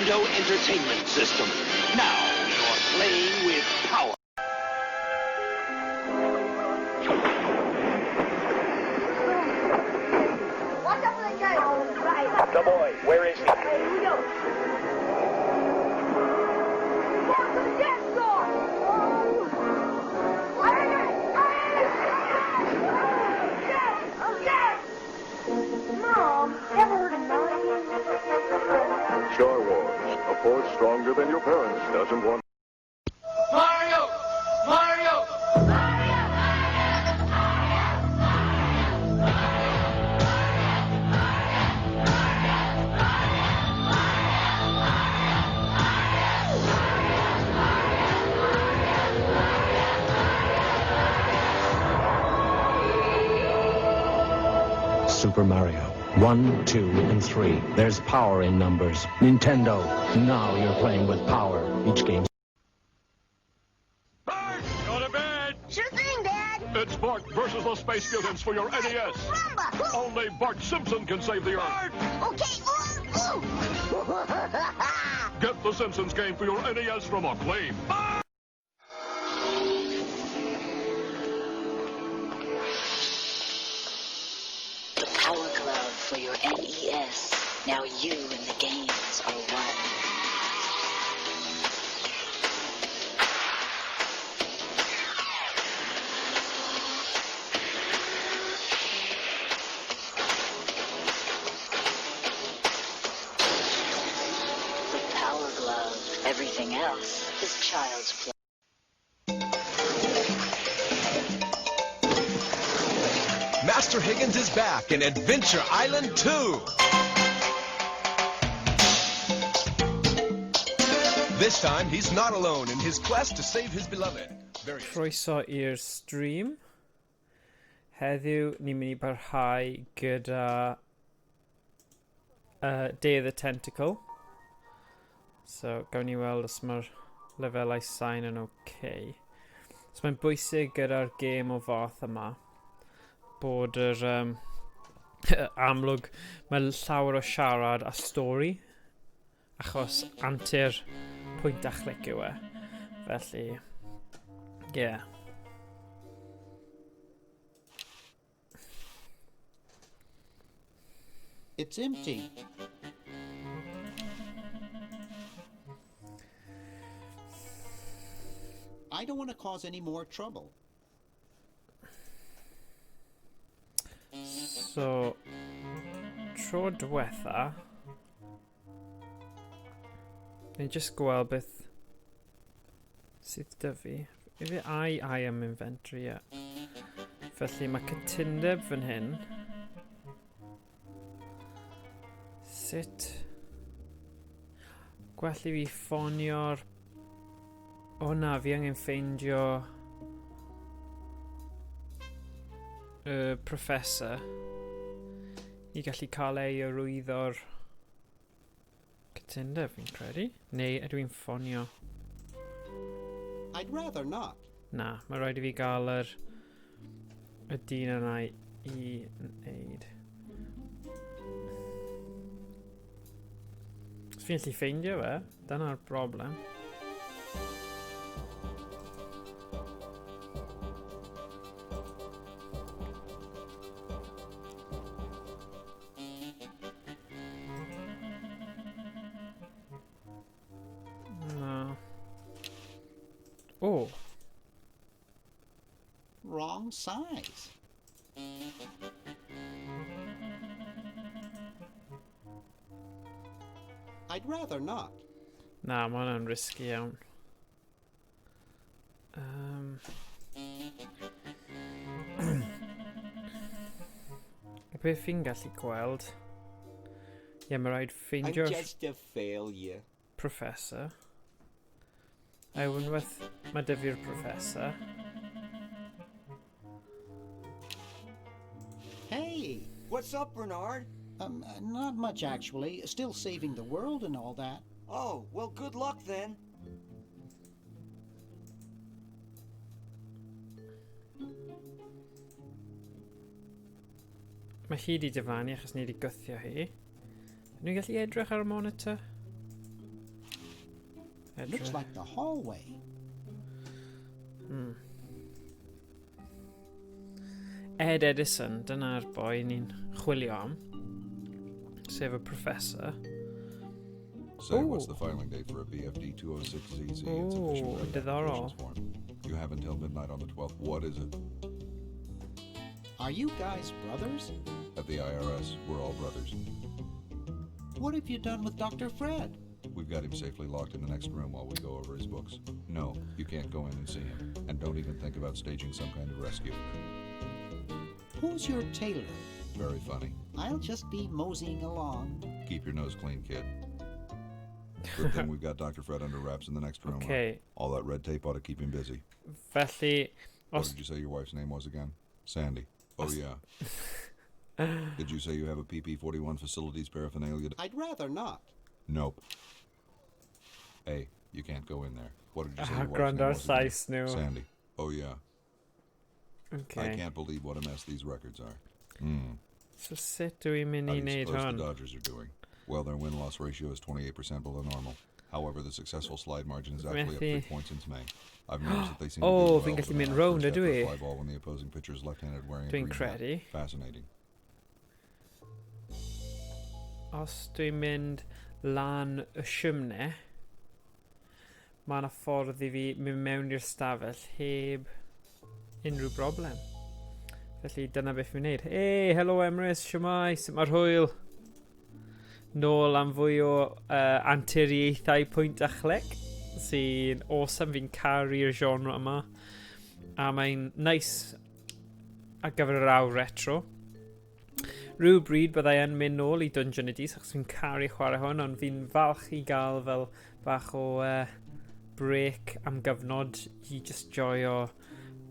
Nintendo Entertainment System. Now you're playing with power. Watch out for the guy. Right. The boy, where is he? Hey, here we go. Mark to the dance floor. Mom, ever heard of Nine? Star Wars, a force stronger than your parents doesn't want. Mario! Mario! Super Mario. 1, 2, and 3. There's power in numbers. Nintendo, now you're playing with power. Each game. Bart, go to bed! Sure thing, Dad. It's Bart versus the Space Mutants for your NES. Rumba. Only Bart Simpson can save the Earth. Okay. Ooh. Get the Simpsons game for your NES from Acclaim. The Power Glove for your NES. Now you and the games are one. The Power Glove. Everything else is child's play. Master Higgins is back in Adventure Island 2. This time, he's not alone in his quest to save his beloved. Croeso i'r stream. Heddiw ni'n mynd I barhau gyda Day of the Tentacle. So, gawn ni weld os mae'r lefelau sain yn okay. So, mae'n bwysig gyda'r gêm o fath yma bod yr amlwg mae llawer o siarad a stori achos antur pwynt a chlic yw e. Felly, yeah. It's empty. I don't want to cause any more trouble. So, tro diwetha, ni jyst gweld beth sydd 'da fi. Ife I am inventory, yeah. Felly mae cytundeb fan hyn. Sut? Gwell I fi ffonio'r... O na, fi angen ffeindio... Professor I gallu cael ei arwyddo'r cytundeb fi'n credu neu ydw i'n ffonio I'd rather not. Na, mae rhaid I fi gael y dyn yna I wneud os fi'n gallu ffeindio fe dyna'r broblem Oh. Wrong size. I'd rather not. Na, mae hwnna'n risky iawn. Beth fi'n gallu gweld? Ie, mae rhaid ffeindio'r... I'm just a failure. Professor. Unwaith mae 'da fi'r Professor. Hey! What's up, Bernard? Not much actually. Still saving the world and all that. Oh, well, good luck then. Mae hi 'di dyfannu achos ni 'di gwthio hi. Ydw i'n gallu edrych ar y monitor? Looks like the hallway. Ed Edison, dyna'r boi ni'n chwilio am. Sef y professor. Say, what's the filing date for a BFD 206ZZ? It's Ooh, diddorol. form. You have until midnight on the 12th. What is it? Are you guys brothers? At the IRS, we're all brothers. What have you done with Dr. Fred? We've got him safely locked in the next room while we go over his books. No, you can't go in and see him. And don't even think about staging some kind of rescue. Who's your tailor? Very funny. I'll just be moseying along. Keep your nose clean, kid. Good thing we've got Dr. Fred under wraps in the next room. Okay. All that red tape ought to keep him busy. Felly, What os... did you say your wife's name was again? Sandy. Oh, yeah. Did you say you have a PP-41 facilities paraphernalia? I'd rather not. Nope. Hey, you can't go in there. What did you say your wife's Grand name was again? Sais nhw. Sandy. Oh, yeah. Okay. I can't believe what a mess these records are. So sut dwi mynd How i do you wneud suppose hwn? the Dodgers are doing? Well, their win-loss ratio is 28% below normal. However, the successful slide margin is actually up 3 points since May. I've noticed that they seem to Oh, do well fi'n gallu with an mynd average round, step ydw for a i? fly ball when the opposing pitcher is left-handed wearing a Dwi'n green hat. credu. Fascinating. Os dwi'n mynd lan y siwmne, mae yna ffordd i fi mynd mewn i'r stafell heb unrhyw broblem. Felly dyna beth fi'n wneud. Hey, helo Emrys, siwmai, sut mae'r hwyl? Nôl am fwy o anturiaethau pwynt a chlic sy'n awesome, fi'n caru'r genre yma. A mae'n nice ar gyfer yr awr retro. Rhyw bryd byddai yn mynd nôl i Dungeon Edis achos fi'n caru chwarae hwn, ond fi'n falch i gael fel bach o break am gyfnod i just joio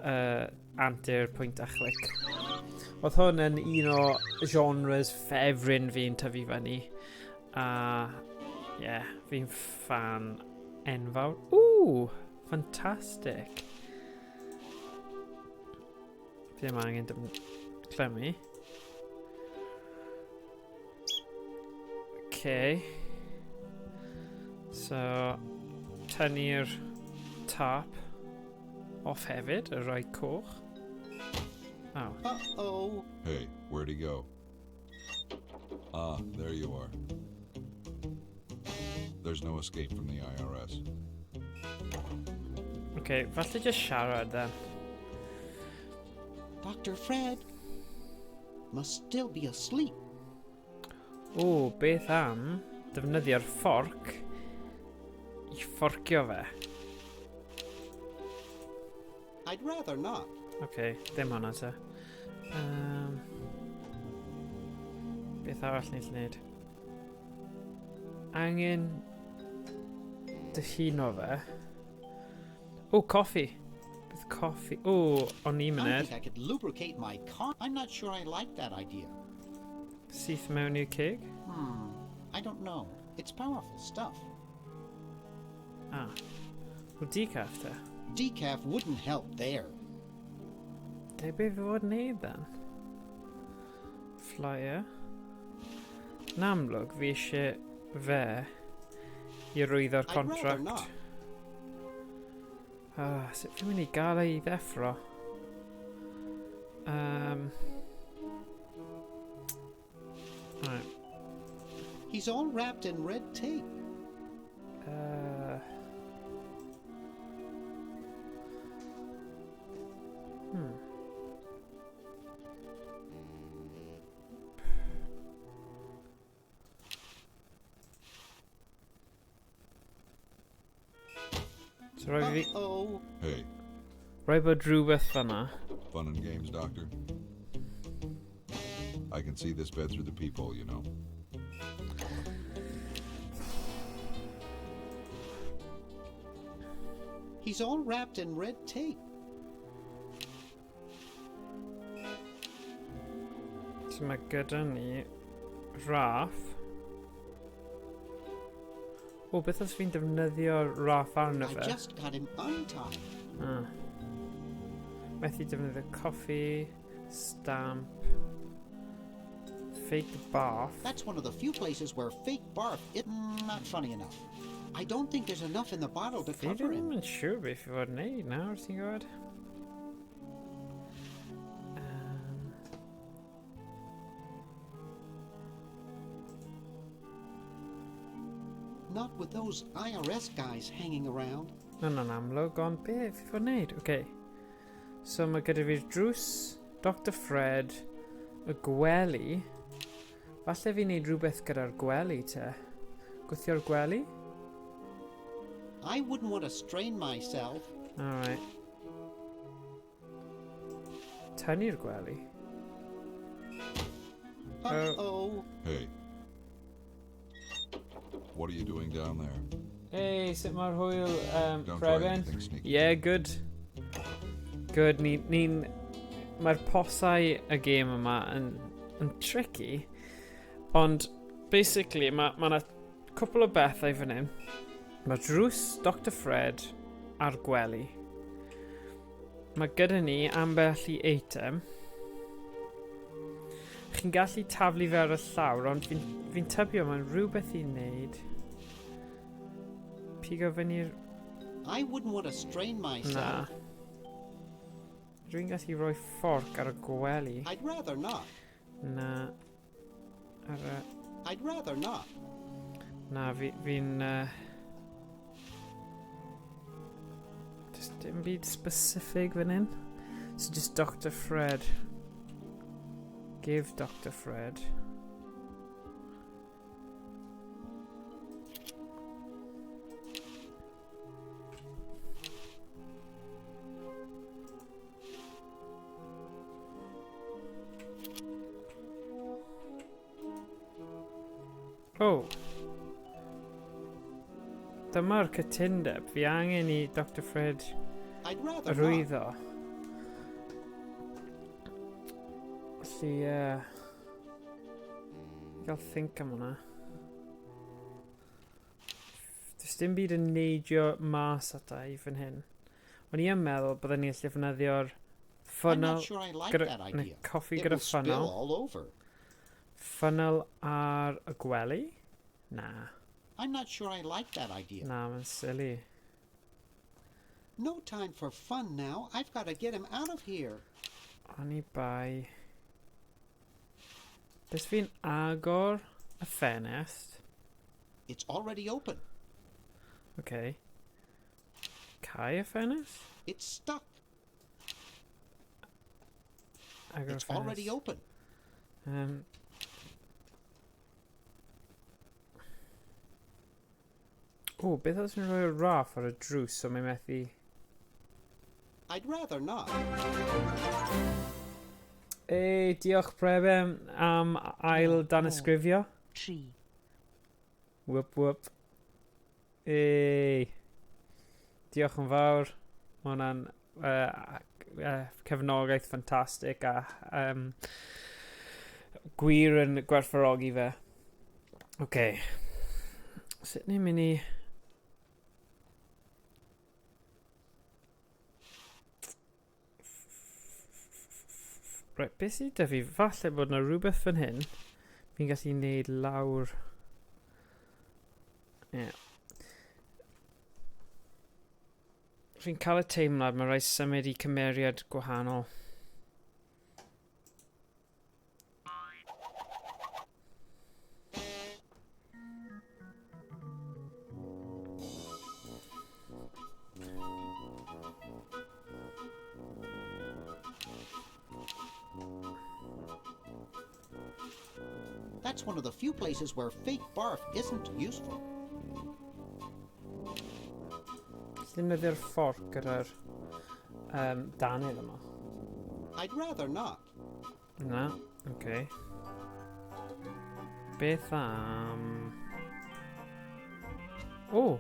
antur pwynt a chlic. Oedd hwn yn un o genres ffefryn fi'n tyfu fyny. A yeah, fi'n fan enfawr. Ooh, fantastic. Fi ddim angen clymu. Okay. So, tynnu'r tap off hefyd, y rai coch. Oh. Uh-oh. Hey, where'd he go? Ah, there you are. There's no escape from the IRS. Okay, falle just siarad then. Dr. Fred must still be asleep. O, beth am defnyddio'r fforc i fforcio fe? I'd rather not. Okay, ddim hwnna te. Beth arall ni'n gwneud? Angen dyhuno fe. O, coffi. Beth coffi? O, o'n i I myned. think I could lubricate my car. I'm not sure I like that idea. Syth mewn i'r cig? I don't know. It's powerful stuff. Ah. O, decaf te. Decaf wouldn't help there. Okay, be fi fod wneud then? Flyer. Yn amlwg, fi eisiau fe i rwyddo'r I'd rather contract. not. Sut fi'n mynd i gael ei ddeffro? Right. He's all wrapped in red tape. So rhaid fi... Uh-oh. Hey, Rhaid bod rhywbeth fan'na. fun and games, Doctor? I can see this bed through the peephole, you know. He's all wrapped in red tape. So mae gyda ni raff. O, beth os fi'n defnyddio raff arno I fe? just got him untied. Methu defnyddio coffi, stamp, fake bath. That's one of the few places where fake barf is not funny enough. I don't think there's enough in the bottle to cover him. I'm sure if you would need now, or think about. Not with those IRS guys hanging around. No, amlwg, ond beth i fod wneud? Okay. So mae gyda fi'r drws, Dr Fred, y gwely. Falle fi wneud rhywbeth gyda'r gwely te. Gwthio'r gwely? I wouldn't want to strain myself. Alright. Tynnu'r gwely. Uh-oh. Hey. What are you doing down there? Hey, sut mae'r hwyl, Don't try Preben? anything sneaky. Yeah, good. Good, mae'r posau y gêm yma yn tricky, ond basically mae yna cwpl o bethau fan hyn. Mae drws Dr Fred ar gwely. Mae gyda ni ambell i eitem. Chi'n gallu taflu fe ar y llawr, ond fi'n tybio mae'n rhywbeth i wneud. Pigo fyny'r... I wouldn't want to strain myself. Na. Rwy'n gallu rhoi fforc ar y gwely. I'd rather not. Na. Ar y... I'd rather not. Na, fi'n... Just dim byd specific fan hyn. So just Dr Fred. Give Dr Fred. Oh. Dyma'r cytundeb. Fi angen i Dr Fred rwyddo. Felly, gael think am hwnna. Does dim byd yn neidio mas ata i fan hyn. O'n i yn meddwl byddwn ni'n gallu defnyddio'r funnel neu coffi gyda funnel. Funnel ar y gwely? Na. I'm not sure I like that idea. Na, mae'n silly. No time for fun now. I've got to get him out of here. O'n i bai... Does fi'n agor y ffenest? It's already open. Okay. Cau y ffenest? It's stuck. Agor It's already open. O, beth os ni'n rhoi'r raff ar y drws so mae'n methu... I'd rather not. Ei, diolch Preben am ail danysgrifio. 3. Whoop whoop. Ei. Diolch yn fawr. Mae hwnna'n cefnogaeth ffantastig a gwir yn gwerthfawrogi fe. Oce. Sut ni'n mynd i... Right, beth sydd 'da fi? Falle bod yna rhywbeth fan hyn fi'n gallu neud lawr. Yeah. Fi'n cael y teimlad mae rhaid symud i cymeriad gwahanol. That's one of the few places where fake barf isn't useful. Llunyddi'r fforc gyda'r danyl yma. I'd rather not. Na, okay. Beth am... O!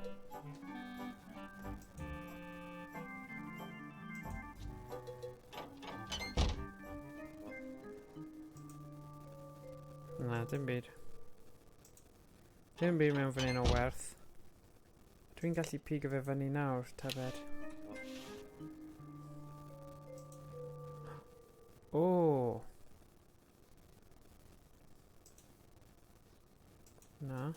Na, dim byd. Dim byd mewn fan hyn o werth. Dwi'n gallu pigo fe fyny nawr, tybed. O! Na.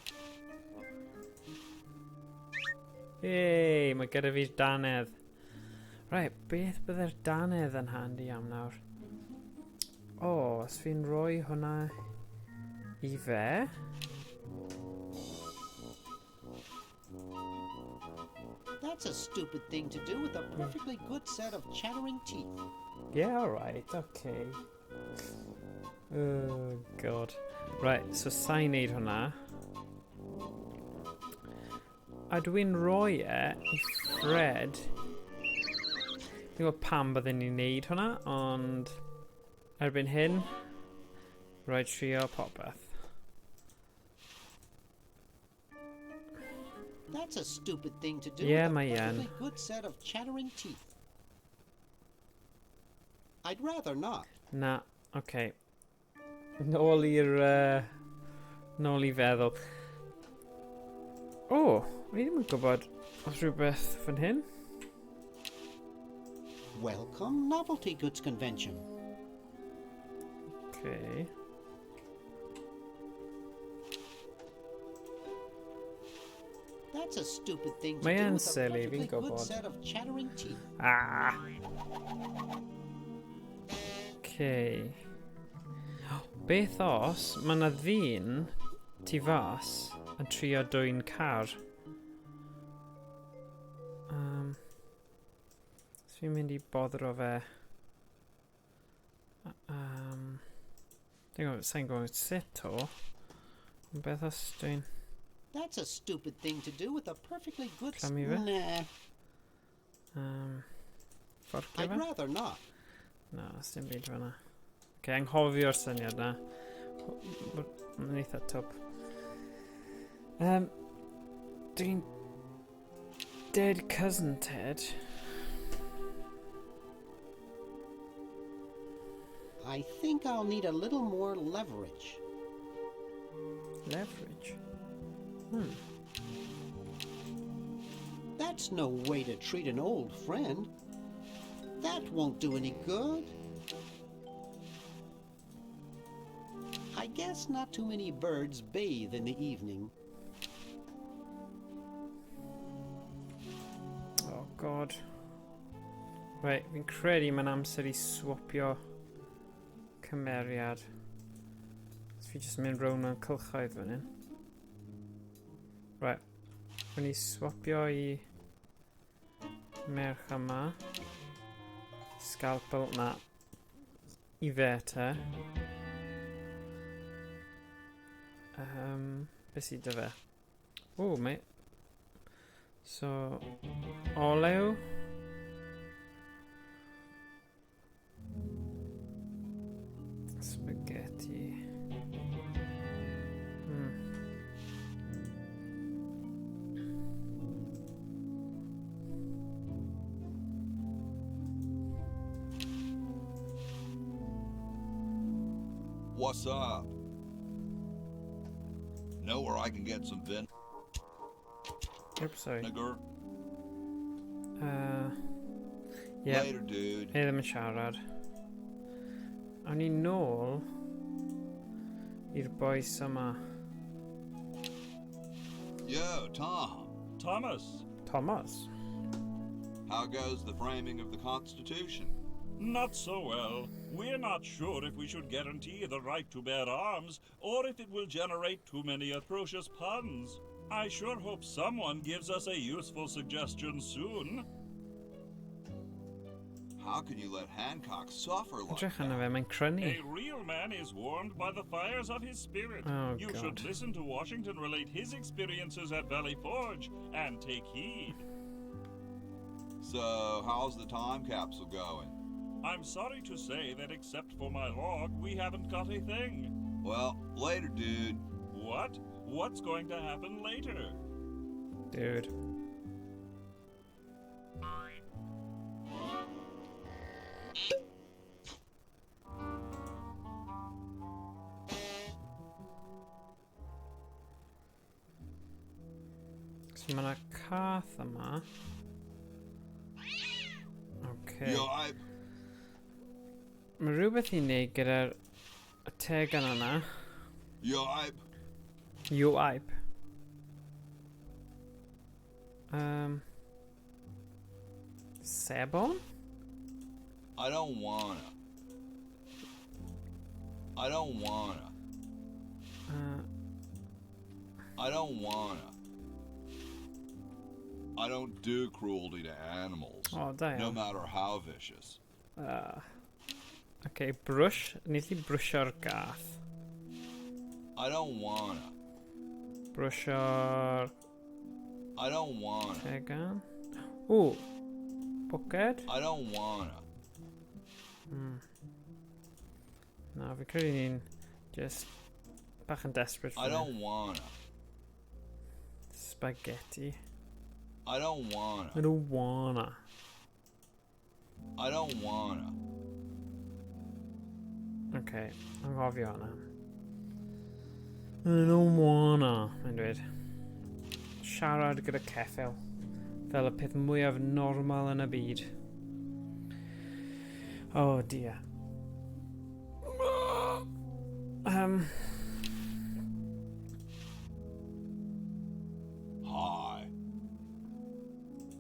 Yay, mae gyda fi'r danedd. Right, beth bydde'r danedd yn handi am nawr? O, os fi'n rhoi hwnna i fe. That's a stupid thing to do with a perfectly good set of chattering teeth. Yeah, alright, okay. Oh, God. Right, so sa'n neud hwnna. A dwi'n rhoi e i Fred. Dwi'n gwybod pam bydden ni'n neud hwnna, ond erbyn hyn, rhoi trio popeth. That's a stupid thing to do Yeah, with a mae perfectly good set of chattering teeth. I'd rather not. Na, okay. Nôl i'r... nôl i feddwl. O, fi ddim yn gwybod os rhywbeth fan hyn. Welcome Novelty Goods Convention. Okay. That's a stupid thing to Mae do yn with a silly, perfectly fi'n good gwybod. set of chattering teeth. Ah! Okay. Beth os mae yna ddyn tu fas yn trio dwyn car? So fi'n mynd i boddro fe. Sa'n gwybod sut o. Ond beth os dwi'n... That's a stupid thing to do with a perfectly good... Clymu fe? Nah, Fforcio I'd fe? rather not. Na, os dim byd fan'na. Ok, anghofio'r syniad na. Mae'n eitha twp. Dwi'n... Dead cousin Ted. I think I'll need a little more leverage. Leverage? That's no way to treat an old friend. That won't do any good. I guess not too many birds bathe in the evening. Oh god. Right, fi'n credu mae'n amser I swapio cymeriad. So fi jyst mynd rown mewn cylchoedd fan hyn. Right, fi'n I swapio I merch yma. Scalpel na I fe te. Be sydd dy fe? O, mate. So, olew. Spaghetti. What's up? Know where I can get some Oops, sorry. vinegar? Yeah. Later, dude. Ei ddim yn siarad. Awn ni nôl i'r bois yma. Yo, Tom. Thomas. Thomas. How goes the framing of the Constitution? Not so well. We're not sure if we should guarantee the right to bear arms, or if it will generate too many atrocious puns. I sure hope someone gives us a useful suggestion soon. How can you let Hancock suffer like Edrych arno that? fe, mae'n crynu. A real man is warmed by the fires of his spirit. Oh, you God. should listen to Washington relate his experiences at Valley Forge and take heed. So, how's the time capsule going? I'm sorry to say that except for my log, we haven't got a thing. Well, later, dude. What? What's going to happen later? Dude. So mae yna cath yma. Okay. Yo, Mae rhywbeth I wneud gyda'r y tegan yna. yo, You ipe. Sebon? I don't wanna. I don't wanna. I don't wanna. I don't do cruelty to animals. Oh, damn. No matter how vicious. Okay, brush. Nes I brwsio'r gath. I don't wanna. Brwsio'r I don't wanna. tegan. Ooh. Bwced? I don't wanna. Na, fi credu ni'n just bach yn desperate I don't wanna. Spaghetti. I don't wanna. I don't wanna. I don't wanna. Okay, anghofio hwnna. I don't wanna. Mae'n dweud. Siarad gyda ceffil. Fel y peth mwyaf normal yn y byd. Oh dear. Hi.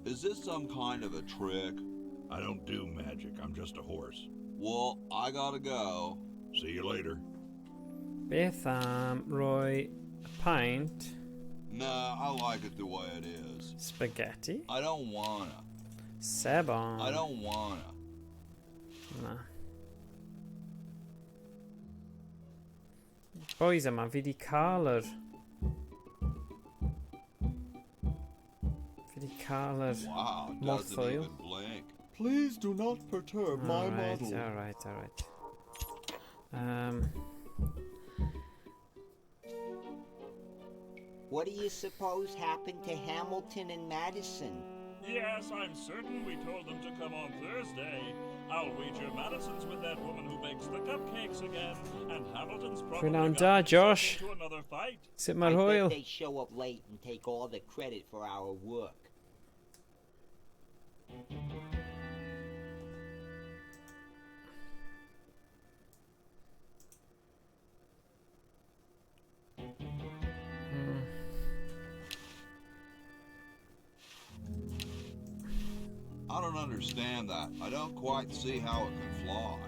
Is this some kind of a trick? I don't do magic. I'm just a horse. Well, I gotta go. See you later. Beth am roi a pint Nah, I like it the way it is. spaghetti? I don't wanna. Sebon. I don't wanna. Na. Boys yma, fi di cael yr... Fi di cael yr... Wow, doesn't Morphoil. even blink. Please do not perturb my model. Alright. What do you suppose happened to Hamilton and Madison? Yes, I'm certain we told them to come on Thursday. I'll wager Madison's with that woman who bakes the cupcakes again, and Hamilton's probably Renowned got Josh. to another fight. Sut I mae'r bet hwyl? they show up late and take all the credit for our work. I don't understand that. I don't quite see how it can fly.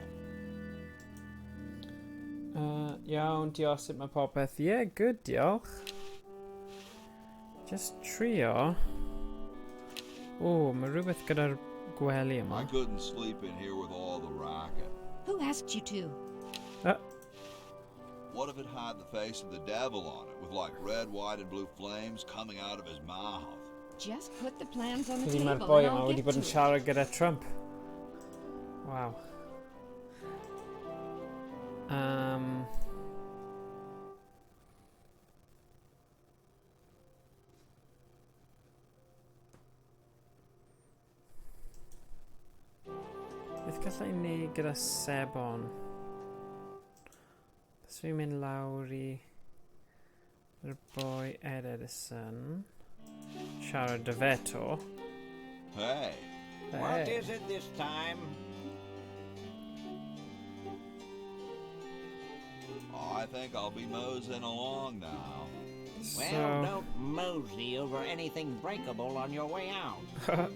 Iawn, diolch, sut mae popeth? Yeah, good, diolch. Just trio. O, mae rhywbeth gyda'r gwely I yma. couldn't sleep in here with all the racket. Who asked you to? What if it had the face of the devil on it, with like red, white, and blue flames coming out of his mouth? Just put the plans on the Ydy mae'r table boi and yma I'll wedi get bod to yn it. siarad gyda Trump. Waw. Beth gallai ni gyda Sebon? Bys fi'n mynd lawr i yr boi Ed Edison. Siarad dy fe to. Hey. What is it this time? Oh, I think I'll be moseying along now. Well, don't mosey over anything breakable on your way out.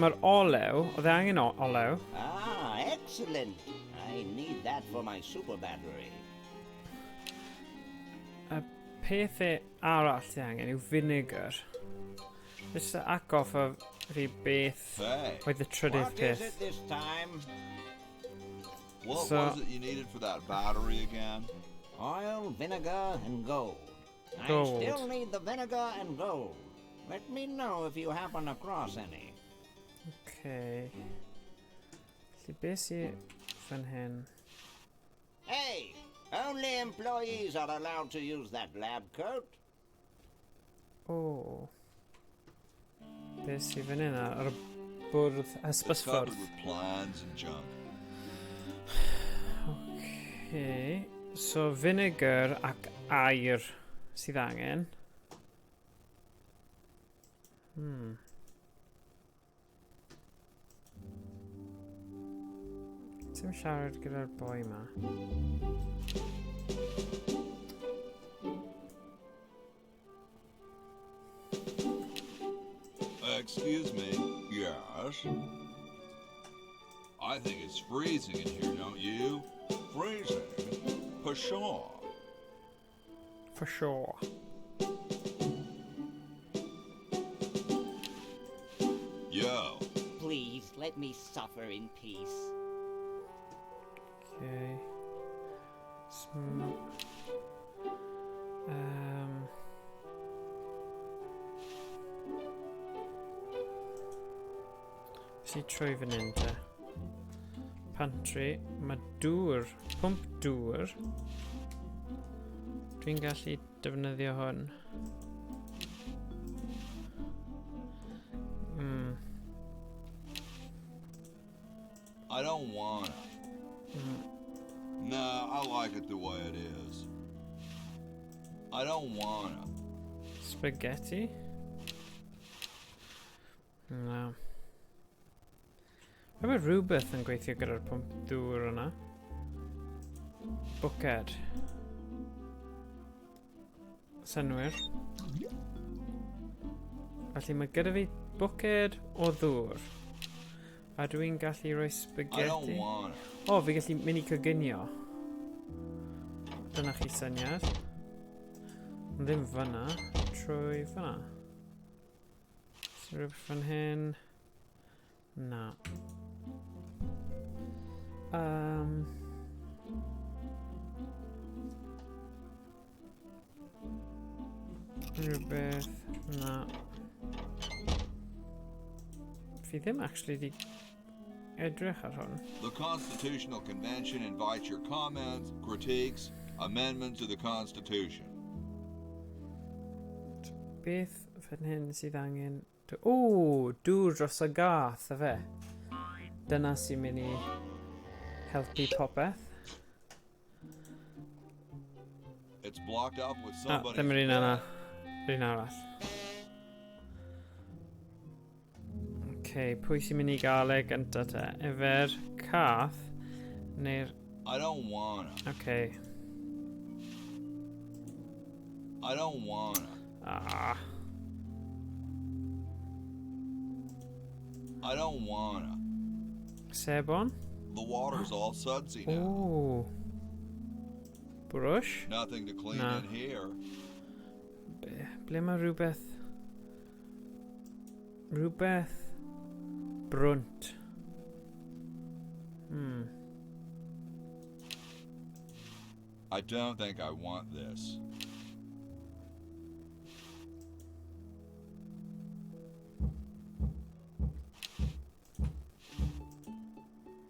Mae'r olew, oedd e angen olew. Ah, excellent. I need that for my super battery. Y peth arall ti angen yw vinegar. Just to atgoffa fi beth oedd y trydydd What is peth. it this time? What So- was it you needed for that battery again? Oil, vinegar, and gold. Gold. I still need the vinegar and gold. Let me know if you happen across any. Okay. Felly beth sy'n fan hyn? Hey, only employees are allowed to use that lab coat. O. Beth sy'n fan hyn ar y bwrdd It's hysbysffordd. covered with plans and junk. Okay. So vinegar ac air sydd angen. Ti'n siarad gyda'r boi ma? Excuse me. Yes? I think it's freezing in here, don't you? Freezing? For sure. For sure. Yo. Please, let me suffer in peace. Okay. Si trwy fan hyn te. Pantry. Mae dŵr. Pwmp dŵr. Dwi'n gallu defnyddio hwn. I don't wanna. Nah, I like it the way it is. I don't wanna. Spaghetti? No. Mae rhywbeth yn gweithio gyda'r pwmp dŵr yna. Bwced. Synwyr. Felly mae gyda fi bwced o ddŵr. A dwi'n gallu rhoi spaghetti. O, fi gallu mynd i coginio. Dyna chi syniad. Ond ddim fyna. Trwy fyna. So rhywbeth fan hyn. Na. Rhywbeth. Na. Fi ddim actually di edrych ar hwn. The Constitutional Convention invites your comments, critiques, amendments to the Constitution. Beth fan hyn sydd angen... O, dŵr dros y gath, y fe. Dyna sy'n mynd i helpu popeth. It's blocked up with somebody. Ddim yr un yna. Un arall. Okay, pwy sy'n mynd i gael e gynta te? Efer cath neu'r... I don't wanna. Okay. I don't wanna. I don't wanna. Sebon? The water's all sudsy now. Ooh. Brush? Nothing to clean in here. Ble mae rhywbeth... Rhywbeth... Brunt. I don't think I want this.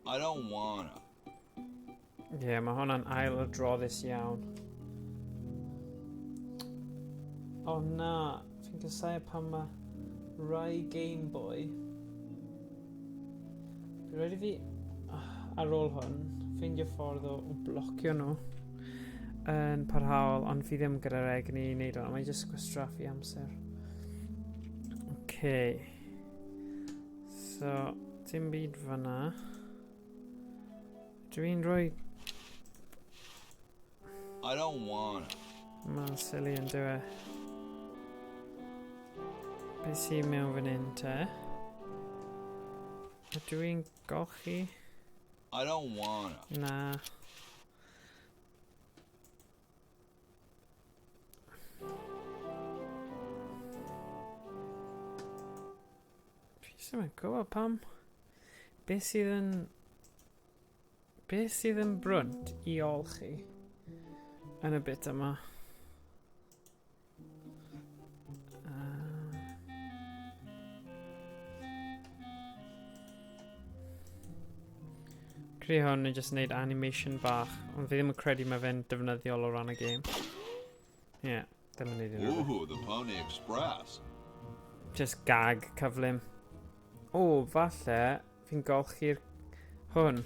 I don't wanna. Yeah, mae hwnna'n ail adroddus iawn. O na, fi'n casau pan mae rai Game Boy. Rhaid i fi, ar ôl hwn, ffeindio ffordd o blocio nhw yn parhaol, ond fi ddim gyda'r egni i wneud hwnna. Mae'n jyst gwastraffu amser. Okay. So, dim byd fyna. Dwi'n rhoi... I don't wanna. Mae'n silly yn dywe. Beth sy'n mewn fan hyn te? Ydw i'n golchi? I don't wanna. Na. Fi ddim yn gwybod pam. Beth sydd yn brwnt i olchi yn y bit yma? Creu hwn yn just wneud animation bach, ond fi ddim yn credu mae fe'n defnyddiol o ran y game. Yeah, ddim yn wneud unrhyw. Ooh, the Pony Express. Just gag cyflym. O, falle fi'n golchi'r hwn.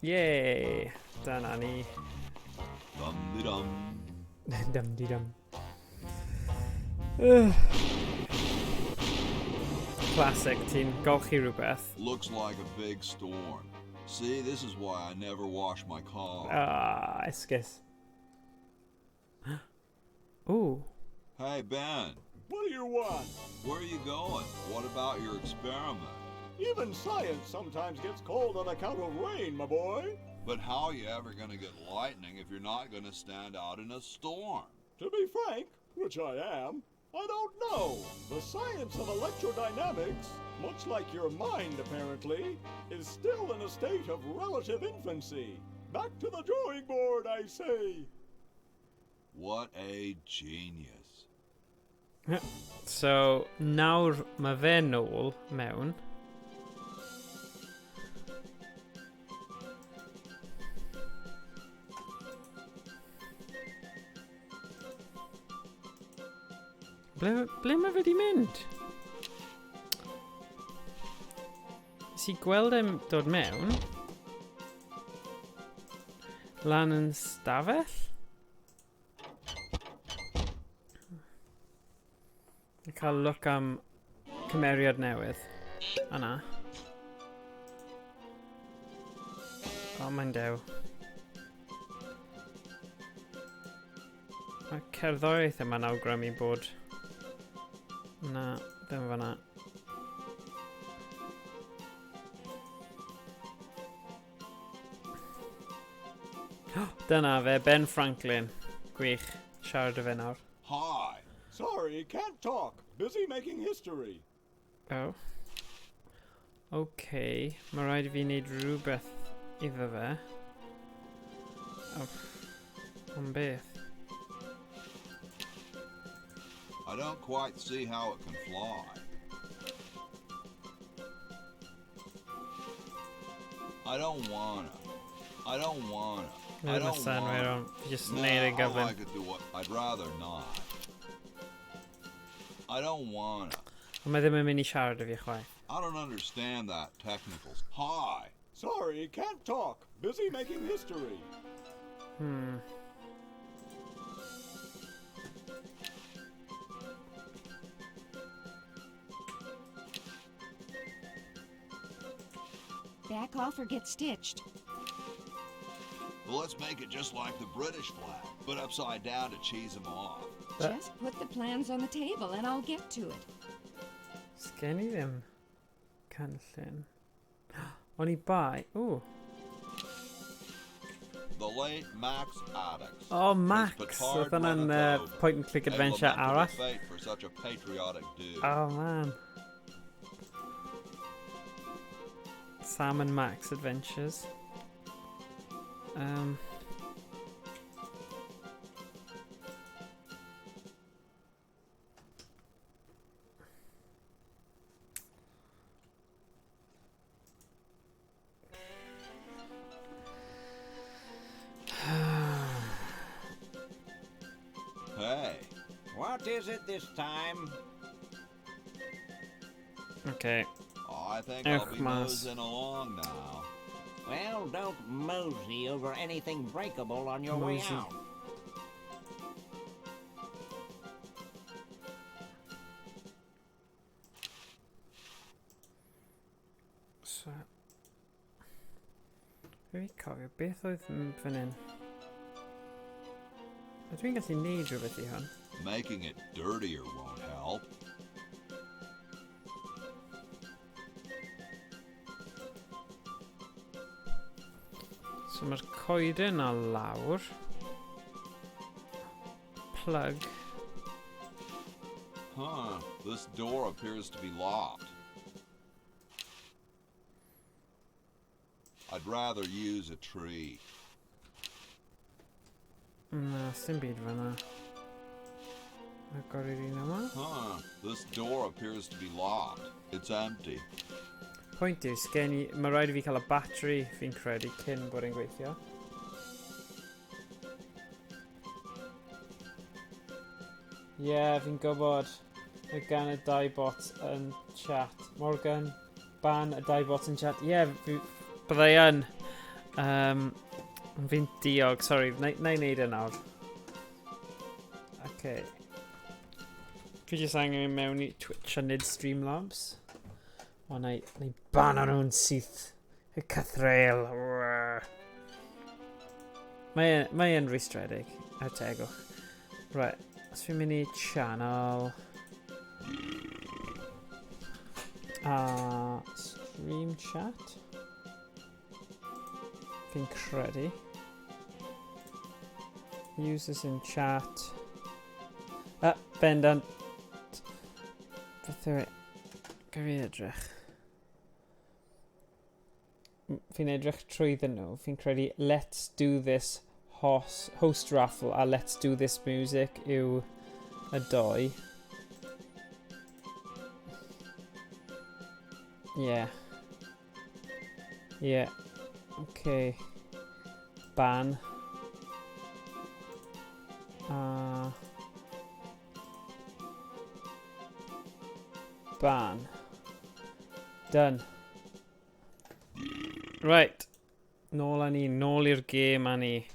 Yay! Dyna ni. Dum-di-dum. Dum-di-dum. Classic, ti'n golchi rhywbeth. Looks like a big storm. See, this is why I never wash my car. Esgus. Ooh. Hey, Ben. What do you want? Where are you going? What about your experiment? Even science sometimes gets cold on account of rain, my boy. But how are you ever going to get lightning if you're not going to stand out in a storm? To be frank, which I am, I don't know. The science of electrodynamics, much like your mind apparently, is still in a state of relative infancy. Back to the drawing board, I say. What a genius. So, nawr mae fe nôl mewn. Ble mae fe di mynd? Nes I gweld e'n dod mewn. Lan yn stafell? A cael look am cymeriad newydd. Yna. O, mae'n dew. Mae cerddoriaeth yma'n awgrymu bod... Na, ddim fan'na. Dyna fe, Ben Franklin. Gwych. Siarad o fe nawr. Hi. Sorry, can't talk. Busy making history. Oh. Okay. Mae rhaid I fi wneud rhywbeth iddo fe. Oh. Ond beth? I don't quite see how it can fly. I don't wanna. I don't wanna. I don't wanna. Just no, neud I like to do what I'd rather not. I don't wanna. Ond mae ddim yn mynd I siarad o fi chwaith. I don't understand that technical. Hi. Sorry, can't talk. Busy making history. Back off or get stitched. Well, let's make it just like the British flag, but upside down to cheese them off. Just put the plans on the table and I'll get to it. Sgen I ddim canllun. O'n I bai. Ooh. The late Max Addicts. Oh, Max. Oedd hwnna'n point and click adventure arall. For such a patriotic dude. Oh, man. Sam and Max Adventures. Hey. What is it this time? Okay. Oh, I think I'll be moseying along now. Well, don't mosey over anything breakable on your way out. So... Fi cofio, beth oedd fan hyn? Ydw i'n gallu neud rhywbeth I hwn? Making it dirtier won't help. So mae'r coeden a lawr. Plug. Huh, this door appears to be locked. I'd rather use a tree. Na, sim byd fan'na. Agor i'r un yma. Huh, this door appears to be locked. It's empty. Pwynt yw, sgen I... Mae rhaid I fi cael y batri fi'n credu cyn bod e'n gweithio. Fi'n gwybod. Mae gan y dau bot yn chat. Morgan, ban y dau bot yn chat. Byddai yn. Fi'n diog. Sorry, na I wneud e nawr. Okay. Fi jyst angen mynd mewn I Twitch a nid Streamlabs. O, na I ban ar nhw'n syth y cythreil. Mae e'n rwystredig. A tegwch. Right, os fi'n mynd I channel... Stream chat. Fi'n credu. Users in chat. Bendant. Beth yw e? Gafi edrych. Fi'n edrych trwydden nhw. Fi'n credu let's do this host raffle a let's do this music yw y doi. Yeah. Yeah. Okay. Ban. Ban. Done. Right. Nôl â ni. Nôl i'r gêm â ni.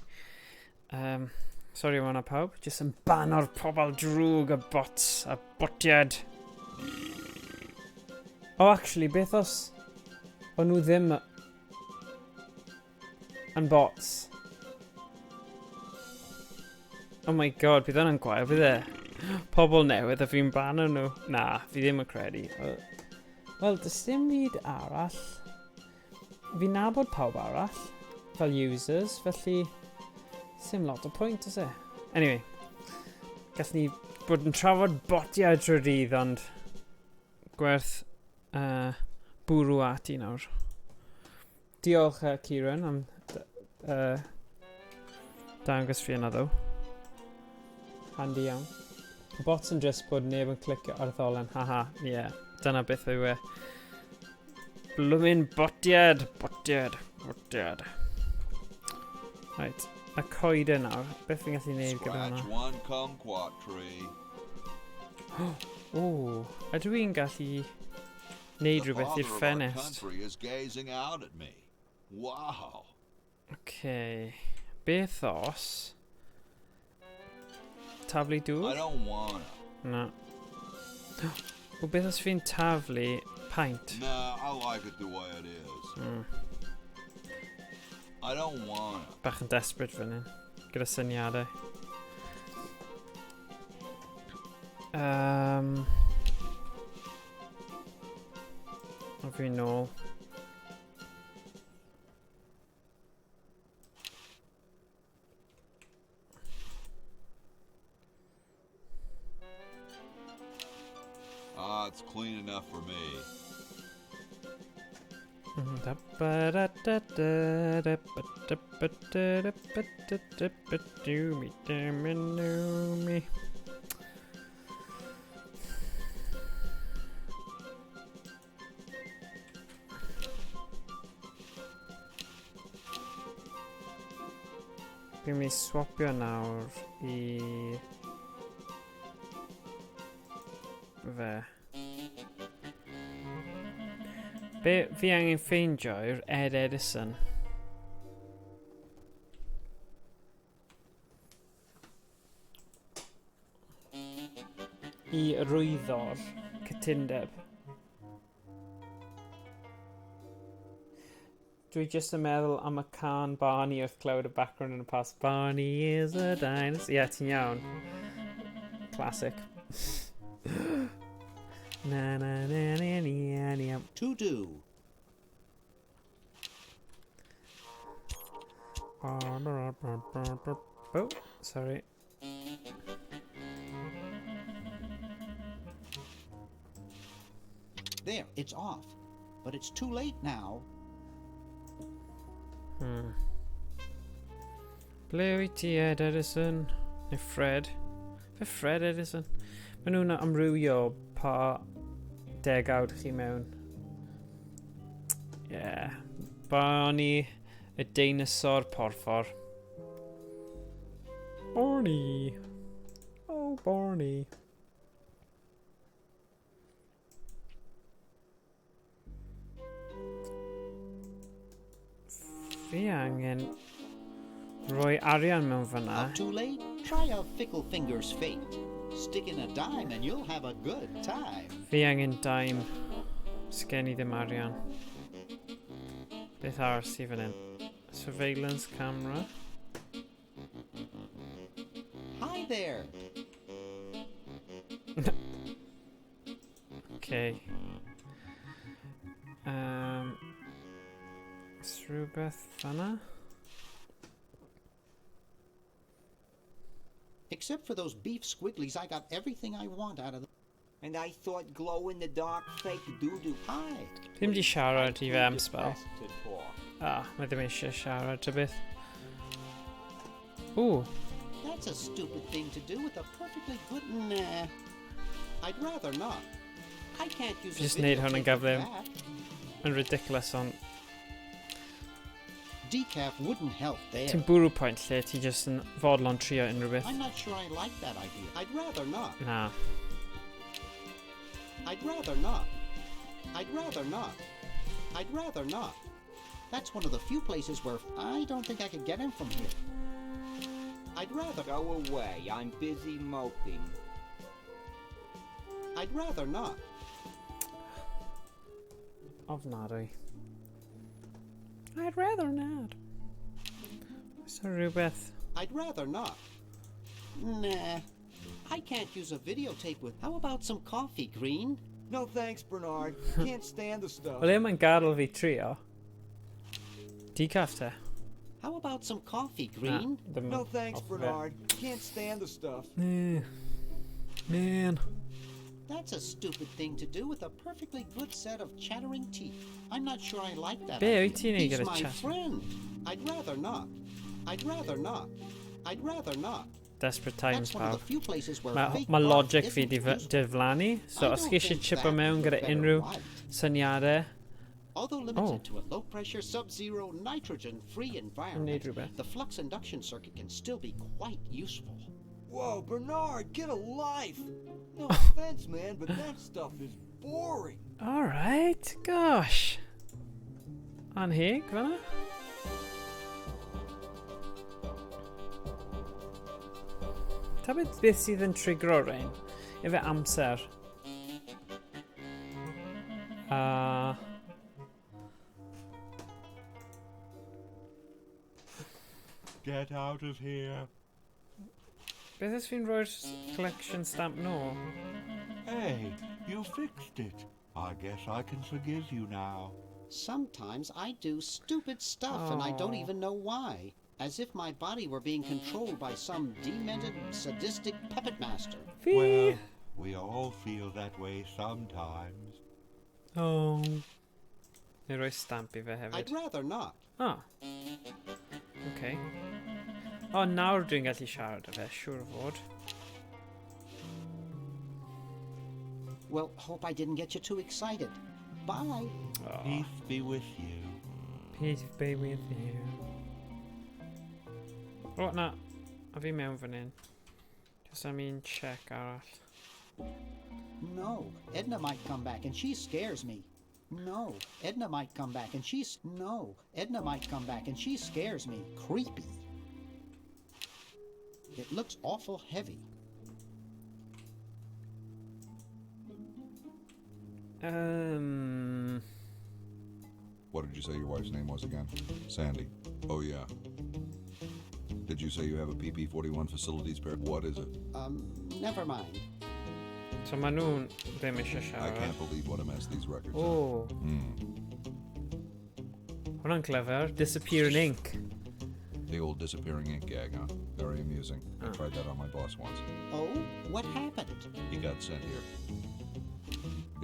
Sorry yma pawb. Jyst yn ban o'r pobl drwg y bots a botiad. Oh, actually, beth os o'n nhw ddim yn bots? Oh my god, bydd hwnna'n gwael, bydd e? Pobl newydd a fi'n ban nhw. Na, fi ddim yn credu. Wel, does dim byd arall. Fi'n nabod pawb arall, fel users, felly sim lot o pwynt, oes e? Anyway, gallwn ni bod yn trafod botiau drwy'r dydd, ond gwerth bwrw ati nawr. Diolch Kieran am dangos fi yna ddo. Handi iawn. Bots yn just bod neb yn clicio ar ddolen. Haha, yeah. Dyna beth yw e. Blwmin botiad. Botiad. Botiad. Right. Y coed nawr. Beth fi'n gallu neud gyda hwnna? Scratch one kumquat tree. O, ydw i'n gallu neud rhywbeth i'r ffenest? Country is gazing out at me. Wow. Okay. Beth os taflu dŵr? I don't wanna. Na. O, beth os fi'n taflu paint? Nah, I like it the way it is. I don't wanna. Bach yn desperate fan hyn. Gyda syniadau. O fi nôl. Ah, it's clean enough for me. Fi'n mi swapio nawr I fe. Be fi angen ffeindio yw'r Ed Edison. I rwyddo'r cytundeb. Dwi just yn meddwl am y can Barney wrth clywed y background in the past. Barney is a dinosaur. Ie, ti'n iawn. Classic. Na na na na na na. To do. Oh, sorry. There, it's off. But it's too late now. Ble wyt ti, Ed Edison? Neu Fred? Fe Fred Edison? Maen nhw'n amrywio pa degawd chi mewn. Yeah. Barney, y deinosor porffor. Barney. Oh, Barney. Fi angen rhoi arian mewn fyna. Not too late? Try a fickle finger's fate. Stick in a dime and you'll have a good time. Fi angen dime. Sgen I ddim arian. Beth arall sydd fan hyn? Surveillance camera. Hi there. Okay. Rhywbeth fanna? Except for those beef squigglies, I got everything I want out of them. And I thought glow-in-the-dark fake doo-doo. Hi. Ddim di siarad I fe am spel. To talk. Mae ddim eisiau siarad ta beth. Ooh. That's a stupid thing to do with a perfectly good... Nah. I'd rather not. I can't use Just a neud video hwn yn tape with gyflym. that. Yn ridiculous ond... Decaf wouldn't help there. Ti'n bwrw pwynt lle ti just yn fodlon trio unrhyw beth. I'm not sure I like that idea. I'd rather not. Na. I'd rather not. I'd rather not. I'd rather not. That's one of the few places where I don't think I could get him from here. I'd rather... Go away, I'm busy moping. I'd rather not. Ofnadwy. I'd rather not. Oes yna rhywbeth? I'd rather not. Nah. I can't use a videotape with... How about some coffee, Green? No thanks, Bernard. Can't stand the stuff. Wel mae'n gadael fi trio. Decaf te. How about some coffee, Green? No thanks, Bernard. Can't stand the stuff. Man. That's a stupid thing to do with a perfectly good set of chattering teeth. I'm not sure I like that. Be, wyt ti'n ei He's gyda my chat? friend. I'd rather not. I'd rather not. I'd rather not. Desperate times, That's one of pawb. the few places where Mae fake logic art fi isn't di useful. diflannu, so I os don't chi eisiau think chipo that mewn would gyda better unrhyw right. syniadau, Although limited to a low-pressure, sub-zero, nitrogen-free environment, the flux induction circuit can still be quite useful. Whoa, Bernard, get a life! No offense, man, but that stuff is boring. Alright, gosh. Anheg, fanna? Ta beth sydd yn trigro rein? Efe amser. Get out of here. Beth ys fi'n rhoi'r collection stamp no? Hey, you fixed it. I guess I can forgive you now. Sometimes I do stupid stuff and I don't even know why. As if my body were being controlled by some demented, sadistic puppet master. Well, we all feel that way sometimes. Oh. Neu rhoi stamp I fe hefyd. I'd rather not. Ah. Okay. O, nawr dwi'n gallu siarad o fe, siŵr o fod. Well, hope I didn't get you too excited. Bye. Oh. Peace be with you. Peace be with you. O, na. A fi mewn fan hyn. Just am un check arall. No, Edna might come back and she scares me. No, Edna might come back and she's... No, Edna might come back and she scares me. Creepy. It looks awful heavy. What did you say your wife's name was again? Sandy. Oh, yeah. Did you say you have a PP41 facilities pair? What is it? Never mind. So ma nhw'n ddim eisiau I siarad. can't believe what a mess these records Oh. Hwna'n clever. Disappearing ink. The old disappearing ink gag, huh? Very amusing. I tried that on my boss once. Oh, what happened? He got sent here.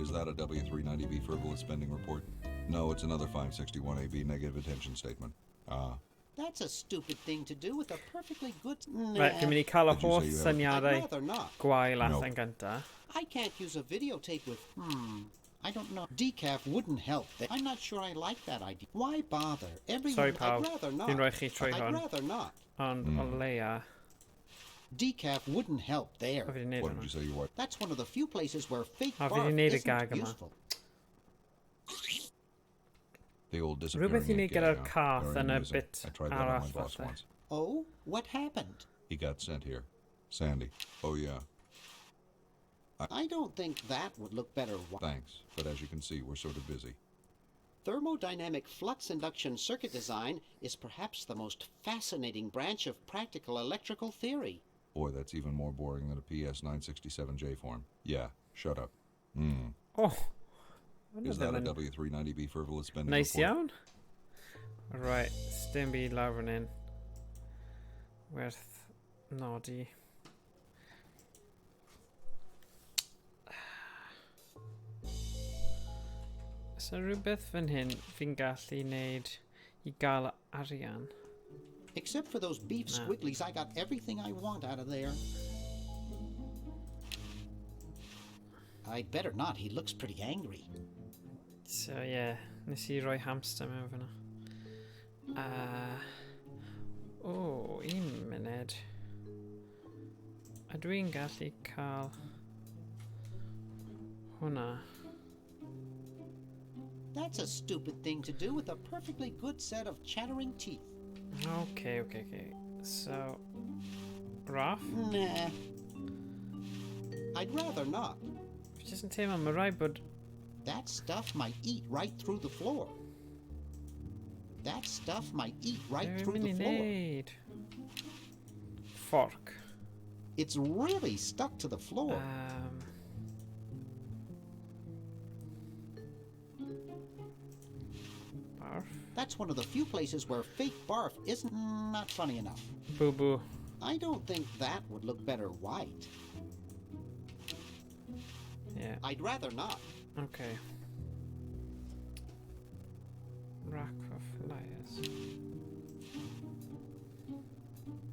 Is that a W390B frivolous spending report? No, it's another 561AB negative attention statement. That's a stupid thing to do with a perfectly good... Right, dwi'n mynd I cael y Did you holl say you have- syniadau I'd rather not. gwael Nope. allan gynta. I can't use a videotape with... I don't know. Decaf wouldn't help. I'm not sure I like that idea. Why bother? Everyone... Sorry, pawb. I'd rather not. Fi'n rhoi chi trwy I'd hwn. rather not. Ond o leia... Decaf wouldn't help there. O fi 'di neud What did hwnna. you say you were? That's one of the few places where fake A fi barf 'di neud y isn't gag yma. useful. The old disappearing Rhywbeth I ink wneud gag, gyda'r huh? cath Very yn y amusing. bit I tried that on my arall boss falle. once. Oh, what happened? He got sent here. Sandy. Oh, yeah. I don't think that would look better. Thanks. But as you can see, we're sort of busy. Thermodynamic flux induction circuit design is perhaps the most fascinating branch of practical electrical theory. Boy, that's even more boring than a PS 967J form. Yeah, shut up. Oh. Is that a W390B frivolous spending Nice report? iawn. Right, stem byd lawr fan hyn. Werth nodi. So rhywbeth fan hyn fi'n gallu neud I gael arian. Except for those beef squigglies, I got everything I want out of there. I'd better not. He looks pretty angry. So yeah, nes I roi hamster mewn fyna. O, un munud. A dwi'n gallu cael hwnna. That's a stupid thing to do with a perfectly good set of chattering teeth. Okay. So, Raph? Nah. I'd rather not. Fi jyst yn teimlo mae rhaid bod... That stuff might eat right through the floor. That stuff might eat right through the floor. Fork. It's really stuck to the floor. Barf? That's one of the few places where fake barf isn't not funny enough. Boo boo. I don't think that would look better white. Yeah. I'd rather not. Okay. Rack for flyers.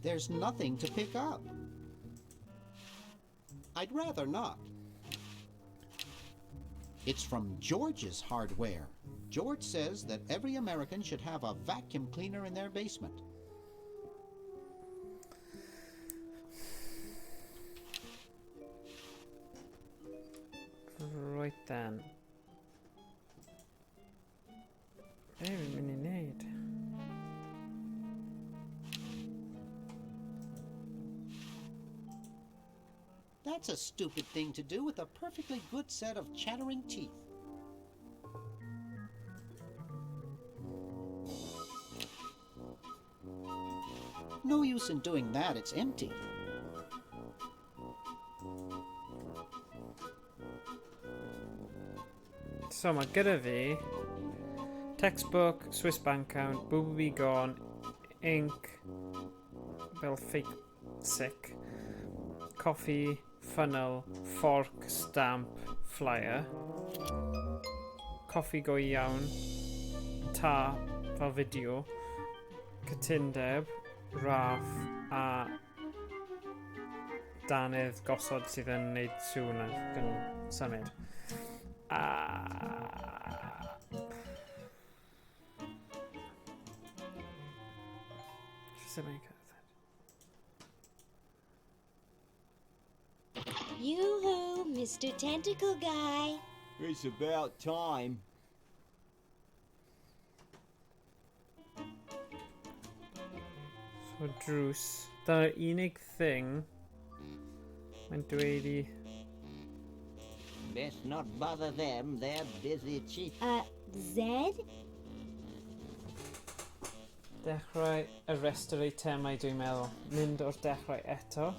There's nothing to pick up. I'd rather not. It's from George's Hardware. George says that every American should have a vacuum cleaner in their basement. Right then. Very many need. That's a stupid thing to do with a perfectly good set of chattering teeth. No use in doing that, it's empty. So mae gyda fi textbook, Swiss bank account, Boo Be Gone, ink, fel fake sick, coffee, funnel, fork, stamp, flyer, coffee go iawn, ta fel fideo, cytundeb, Raff a Danydd gosod sydd yn neud sŵn ac yn symud. Yoo-hoo, Mr. Tentacle Guy. It's about time. So drws. Dyna'r unig thing mae'n dweud I... Best not bother them, they're busy chief. Zed? Dechrau y restr eitemau dwi'n meddwl. Mynd o'r dechrau eto.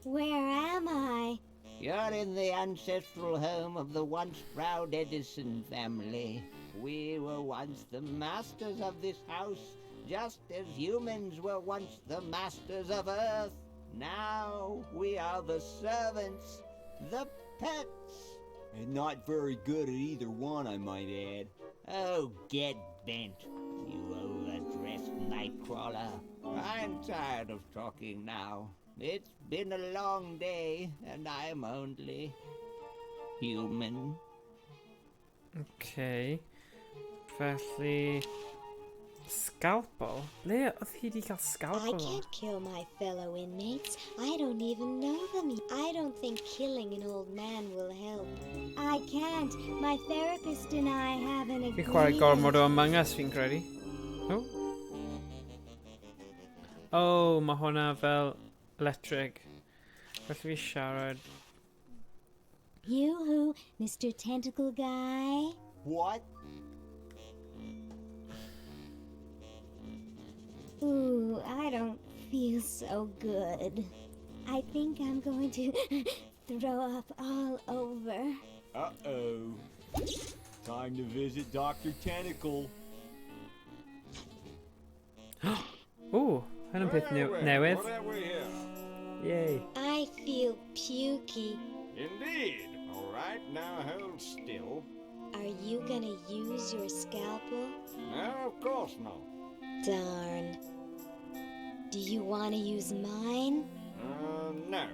Where am I? You're in the ancestral home of the once proud Edison family. We were once the masters of this house, just as humans were once the masters of Earth. Now we are the servants, the pets. And not very good at either one, I might add. Oh, get bent, you overdressed nightcrawler. I'm tired of talking now. It's been a long day, and I'm only human. Okay. Felly... Scalpel? Ble oedd hi wedi cael scalpel? I can't kill my fellow inmates. I don't even know them. I don't think killing an old man will help. I can't. My therapist and I have an agreement. Fi'n chwarae gormod o Among Us fi'n credu. Oh, mae hwnna fel electric. Felly fi siarad. Yoo-hoo, Mr. Tentacle Guy. What? Ooh, I don't feel so good. I think I'm going to throw up all over. Uh-oh. Time to visit Dr. Tentacle. Ooh, hyn yn peth newydd. What have we here? Yay. I feel pukey. Indeed. All right, now hold still. Are you gonna use your scalpel? No, of course not. Darn. Do you want to use mine? No.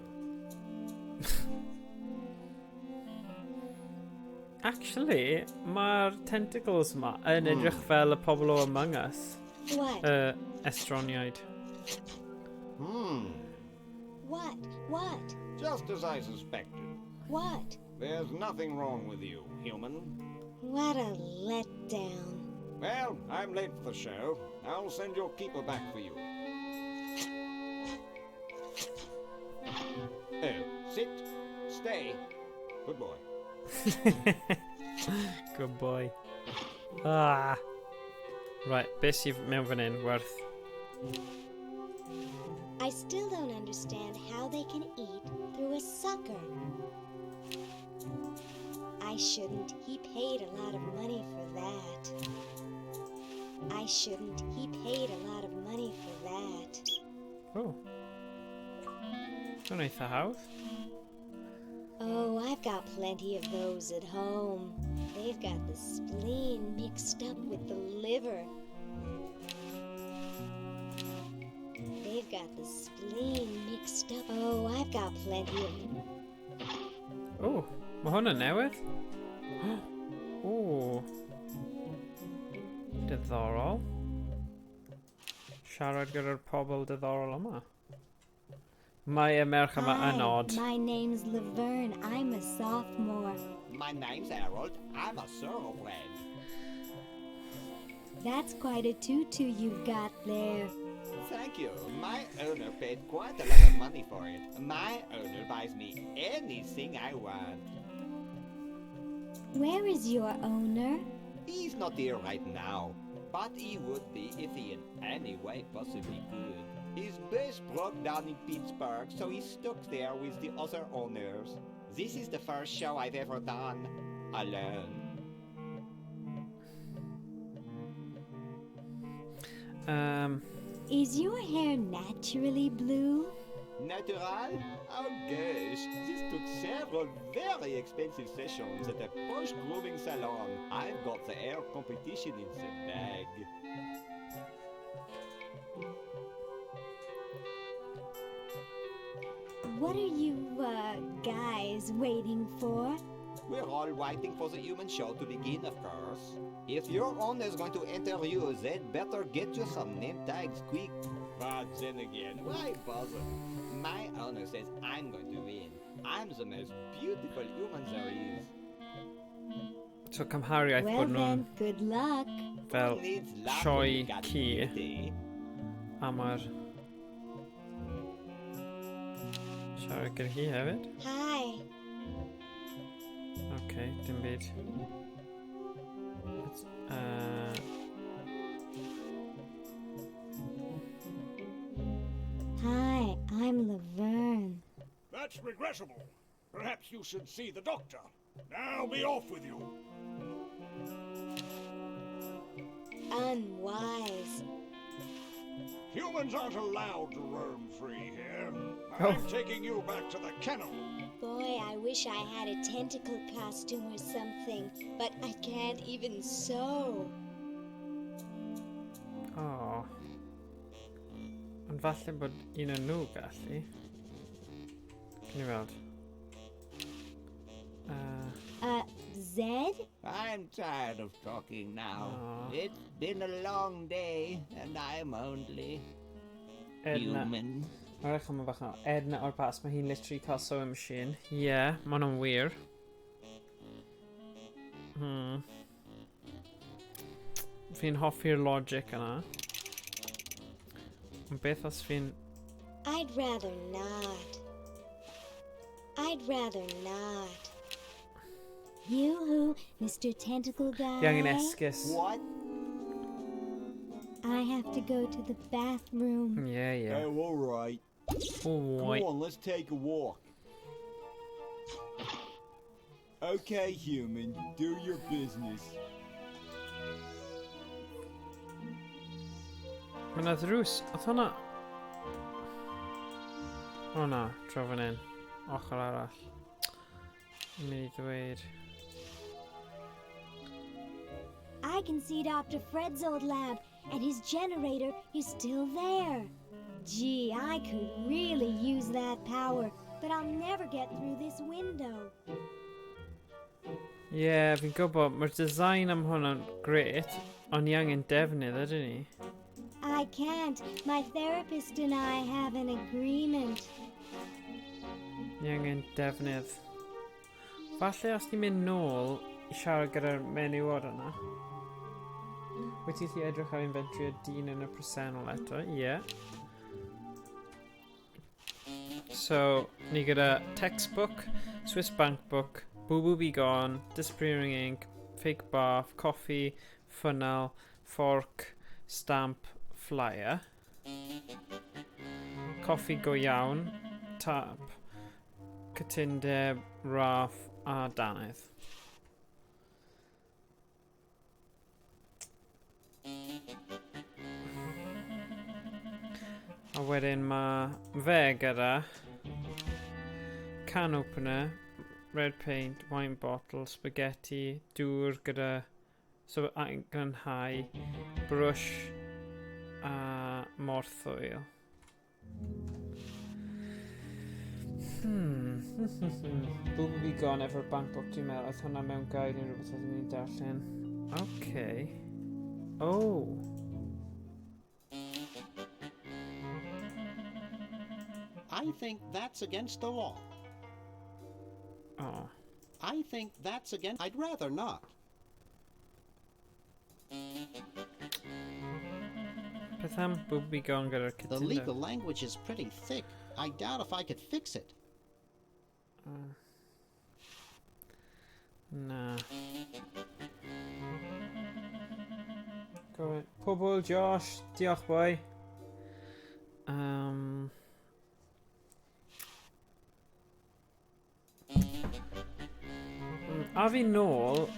Actually, mae'r tentacles ma yn edrych fel y pobl o Among Us. What? Estroniaid. What? Just as I suspected. What? There's nothing wrong with you, human. What a letdown. Well, I'm late for the show. I'll send your keeper back for you. Oh, sit. Stay. Good boy. Good boy. Ah. Right, beth sydd mewn fan hyn, werth. I still don't understand how they can eat through a sucker. I shouldn't. He paid a lot of money for that. I shouldn't. He paid a lot of money for that. Oh. Don't eitha hawdd. Oh, I've got plenty of those at home. They've got the spleen mixed up with the liver. They've got the spleen mixed up. Oh, I've got plenty of them. Oh, mae hwn yn newydd. Oh. Diddorol. Siarad gyda'r pobl diddorol yma. Mae y merch yma yn odd. My name's Laverne. I'm a sophomore. My name's Harold. I'm a thoroughbred. That's quite a tutu you've got there. Thank you. My owner paid quite a lot of money for it. My owner buys me anything I want. Where is your owner? He's not here right now, but he would be if he in any way possibly could. His base broke down in Pittsburgh, so he's stuck there with the other owners. This is the first show I've ever done alone. Is your hair naturally blue? Natural? Oh gosh, this took several very expensive sessions at a posh grooming salon. I've got the hair competition in Cymraeg. What are you, guys waiting for? We're all waiting for the human show to begin, of course. If your owner's going to interview, they'd better get you some name tags quick. But then again, why bother? My owner says I'm going to win. I'm the most beautiful human there is. So cymhariaeth bod nhw'n good luck. fel sioe ci a mae'r siarad gyda hi hefyd. Hi. Okay, dim byd. Hi, I'm Laverne. That's regrettable. Perhaps you should see the doctor. Now be off with you. Unwise. Humans aren't allowed to roam free here. I'm taking you back to the kennel. Boy, I wish I had a tentacle costume or something, but I can't even sew. Oh. Ond falle bod un o nhw gallu. Can you weld? Zed? I'm tired of talking now. It's been a long day, and I'm only human. Mae'n rhaid yma bach o Edna o'r pas, mae hi'n literally cael sewing machine. Yeah, mae hwnna'n wir. Fi'n hoffi'r logic yna. Ond beth os fi'n... I'd rather not. I'd rather not. Yoo-hoo, Mr. Tentacle Guy. Fi angen esgus. What? I have to go to the bathroom. Yeah. Oh, all right. All right. Come on, let's take a walk. Okay, human, do your business. Mae 'na ddrws. Oedd hwnna... O na, tro fan hyn. Ochr arall. Yn mynd I ddweud... I can see Dr. Fred's old lab, and his generator is still there. Gee, I could really use that power, but I'll never get through this window. Yeah, fi'n gwybod, mae'r design am hwnna'n gret, ond ni angen defnydd, ydyn ni? I can't. My therapist and I have an agreement. Ni angen defnydd. Falle os ni'n mynd nôl I siarad gyda'r menywod yna. Wyt ti edrych ar inventory y dyn yn y presennol eto? Ie. So, ni gyda textbook, Swiss bank book, Boo Boo Be Gone, Disappearing Ink, Fake Bath, Coffee, Funnel, Fork, Stamp, Flyer. Coffee go iawn, Tap, Cytundeb, Raff a Danydd. A wedyn mae fe gyda can opener, red paint, wine bottle, spaghetti, dŵr gyda glanhau, brush a morthwyl. Boo Boo Be Gone efo'r bank book dwi'n meddwl. Oedd hwnna mewn gair neu rhywbeth oedd ni'n darllen. Okay. Oh. I think that's against the law. Oh. I think that's against... I'd rather not. Beth am Boo Boo Be Gone gyda'r The cytundeb? legal language is pretty thick. I doubt if I could fix it. Na. Go on. Pobl, Josh. Diolch, boi. A fi nôl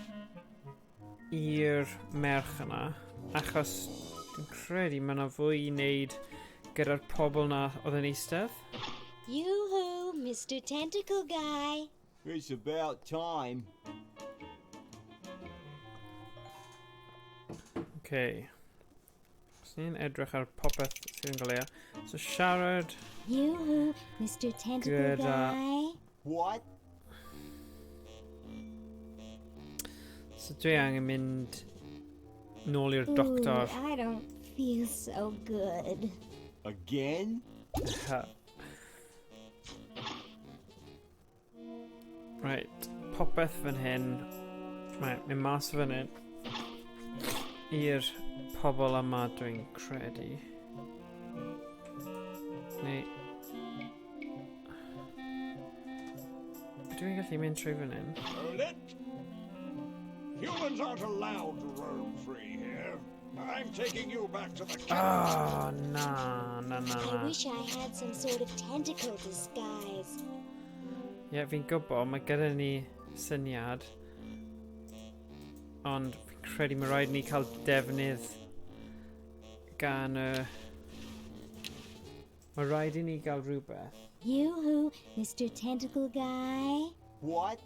i'r merch yna, achos dwi'n credu mae yna fwy I wneud gyda'r pobl na oedd yn eistedd. Yoo-hoo, Mr. Tentacle Guy. It's about time. Okay. Os ni'n edrych ar popeth sydd yn goleio. So siarad... Yoo-hoo, Mr. Tentacle Guy. What? So dwi angen mynd nôl i'r doctor. Ooh, I don't feel so good. Again? Right, popeth fan hyn. Right, mynd mas fan hyn. I'r pobl yma dwi'n credu. Neu... Dwi'n gallu mynd trwy fan hyn? Hold it! Humans aren't allowed to roam free here. I'm taking you back to the camp. Oh, na. I wish I had some sort of tentacle disguise. Ie, fi'n gwybod, mae gyda ni syniad. Ond fi'n credu mae rhaid ni cael defnydd gan y... Mae rhaid I ni gael rhywbeth. Yoo-hoo, Mr. Tentacle Guy. What?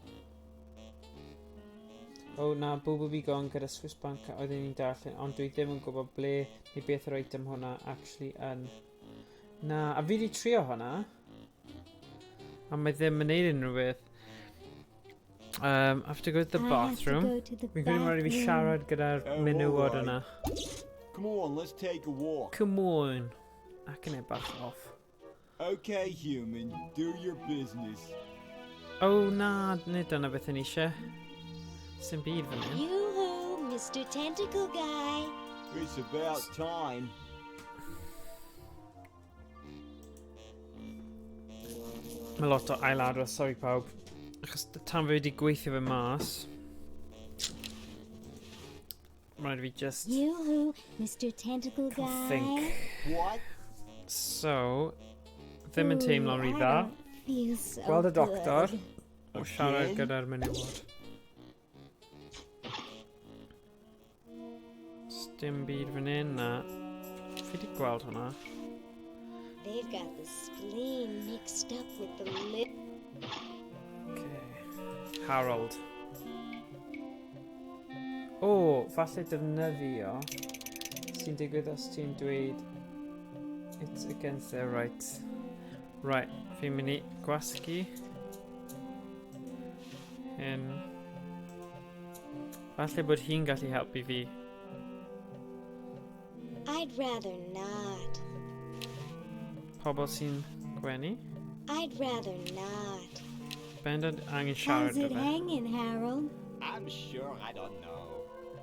O na, Boo Boo Be Gone gyda Swiss Bank oedd ni'n darllen, ond dwi ddim yn gwybod ble neu beth yr item hwnna actually yn. Na, a fi wedi trio hwnna. A mae ddim yn neud unrhyw beth. I have to go to the bathroom. Fi'n credu mae rhaid fi siarad gyda'r menywod yna. Come on, let's take a walk. Come on. Ac yn bach off. Okay, human, do your business. O na, nid dyna beth yn eisiau. Sy'n byd fan hyn. Yoo-hoo, Mr. Tentacle Guy. It's about time. Mae lot o ailadro, sorry pawb. Achos tan fi wedi gweithio fe mas. Rhaid fi just... Yoo-hoo, Mr. Tentacle Guy. think. What? So, ddim yn teimlo'n rhy dda. Feels so Gweld y doctor. good. O siarad gyda'r menywod. Dim byd fan hyn na. Fi 'di gweld hwnna. They've got the spleen mixed up with the lip. Okay. Harold. O, falle defnyddio sy'n digwydd os ti'n dweud it's against their rights. Right, fi'n mynd i gwasgu hyn. Falle bod hi'n gallu helpu fi. I'd rather not. Pobl sy'n gwenu. I'd rather not. Bendant angen How's siarad it gyda. hanging, Harold? I'm sure I don't know.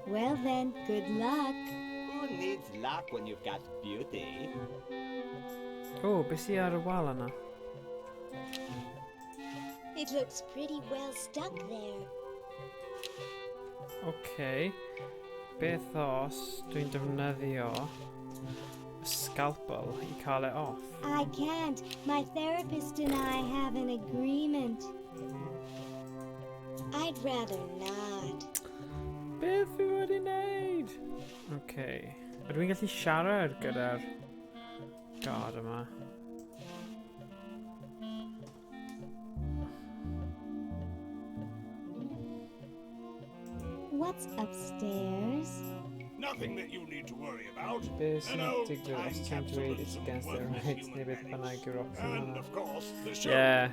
Well then, good luck. Who needs luck when you've got beauty? O, beth sy'n ar y wal yna? It looks pretty well stuck there. Okay. Beth os dwi'n defnyddio scalpel i cael e off? I can't. My therapist and I have an agreement. I'd rather not. Beth fi wedi wneud? Okay. Ydw i'n gallu siarad gyda'r god yma? What's upstairs? Nothing that you need to worry about. Beth sy'n An old digwydd os time ti'n capsule dweud of it's some against their worthless rights human neu beth bynnag beings. yw'r opsiwn And yna? of course, the show. Yeah.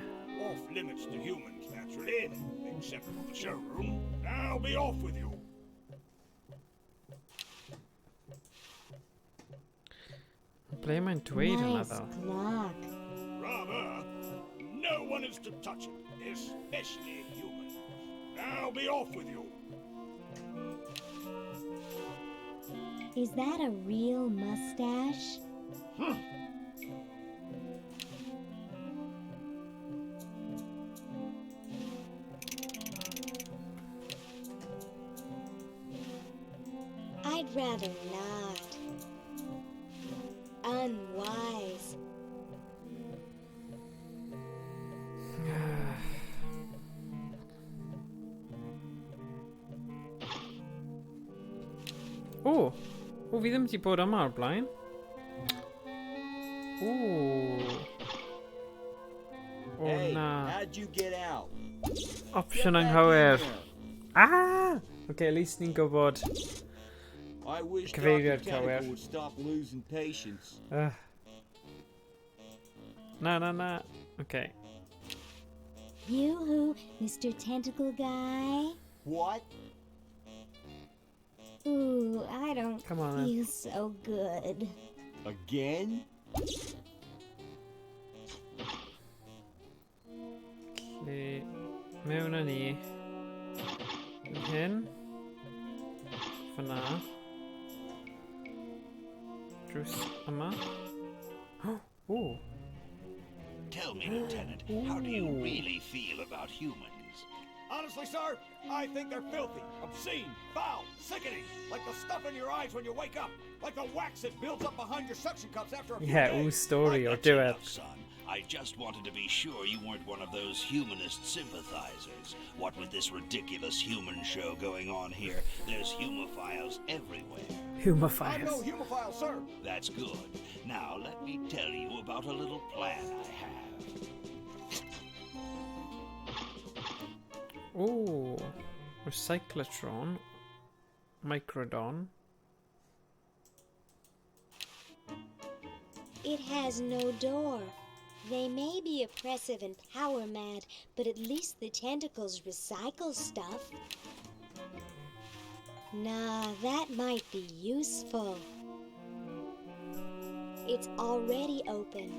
Off limits to humans, naturally, except for the showroom. Now be off with you. Ble mae'n dweud hwnna Nice ddo? clock. Rather, no one is to touch it, especially humans. Now be off with you. Is that a real mustache? I'd rather not. Unwise. O! O, fi ddim wedi bod yma o'r blaen. O! O Hey, na. how'd you get out? Opsiwn anghywir. Ah! Okay, at least ni'n gwybod. I wish Dr. Cyfeiriad Tentacle cywir. would stop losing patience. Na, na, na. Okay. Yoo-hoo, Mr. Tentacle Guy. What? Ooh, I don't Come on, then. feel so good. Again? Lle mewn â ni. Hyn. Fyna. Drws yma. O! Tell me, Lieutenant, how do you really feel about humans? Honestly, sir, I think they're filthy, obscene, foul, sickening, like the stuff in your eyes when you wake up, like the wax that builds up behind your suction cups after a few Yeah, days. ooh, story, or That's do it. enough, son. I just wanted to be sure you weren't one of those humanist sympathizers. What with this ridiculous human show going on here, there's humophiles everywhere. I'm no Humophiles. humophile, sir. That's good. Now let me tell you about a little plan I have. O! Recyclotron. Microdon. It has no door. They may be oppressive and power mad, but at least the tentacles recycle stuff. Nah, that might be useful. It's already open.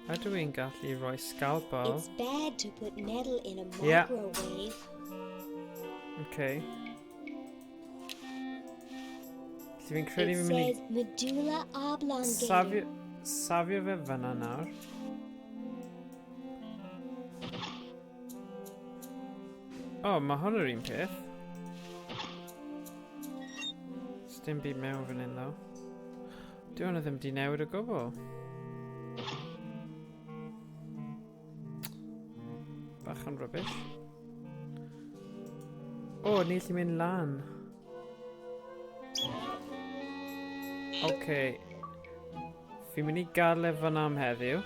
Ydw i'n gallu rhoi scalpel? It's bad to put metal in a Yeah. microwave. Okay. Felly fi'n credu It fi'n mynd says medulla i oblongata. safio fe fyna nawr. O, mae hwn yr un peth. Dim byd mewn fan hyn, ddo. Dwi hwnna ddim di newid o gwbl. bach yn rybys. O, ni allu mynd lan. Okay. Fi'n mynd I gael efo am heddiw,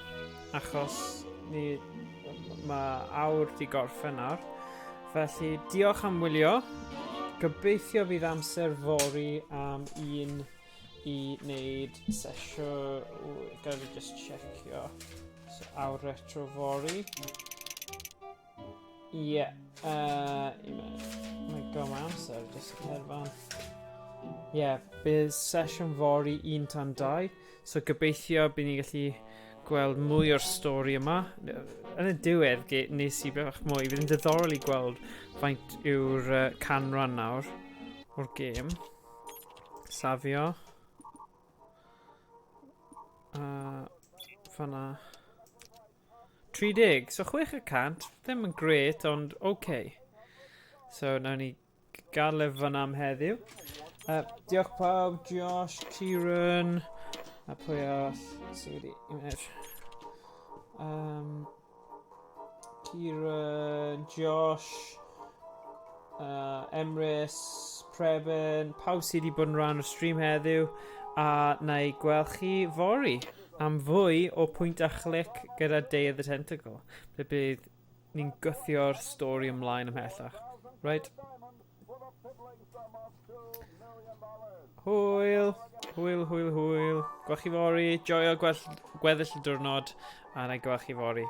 achos mae awr di gorffen nawr. Felly, diolch am wylio. Gobeithio bydd amser fori am un I wneud sesiwn... Gael fi just checio. So, awr retro fori. Ie. Mae gom amser, just hedfan. Ie, bydd sesiwn fori 1 tan 2. So gobeithio bydd ni'n gallu gweld mwy o'r stori yma. Yn y diwedd nes I bach mwy. Bydd yn diddorol I gweld faint yw'r canran nawr o'r gêm. Safio. Fanna. 30. So 600. Ddim yn gret, ond okay. So nawn ni gael efo am heddiw. Diolch pawb, Josh, Kieran, a pwy all, sydd wedi uned. Kieran, Josh, Emrys, Preben, pawb sydd wedi bod yn rhan o'r stream heddiw, a na I gweld chi fori am fwy o pwynt a chlic gyda Day of the Tentacle. Ble bydd ni'n gwythio'r stori ymlaen ymhellach. Right? Hwyl, hwyl, hwyl, hwyl. Gweld chi fori, joio gweddill y diwrnod, a na i gweld chi fori.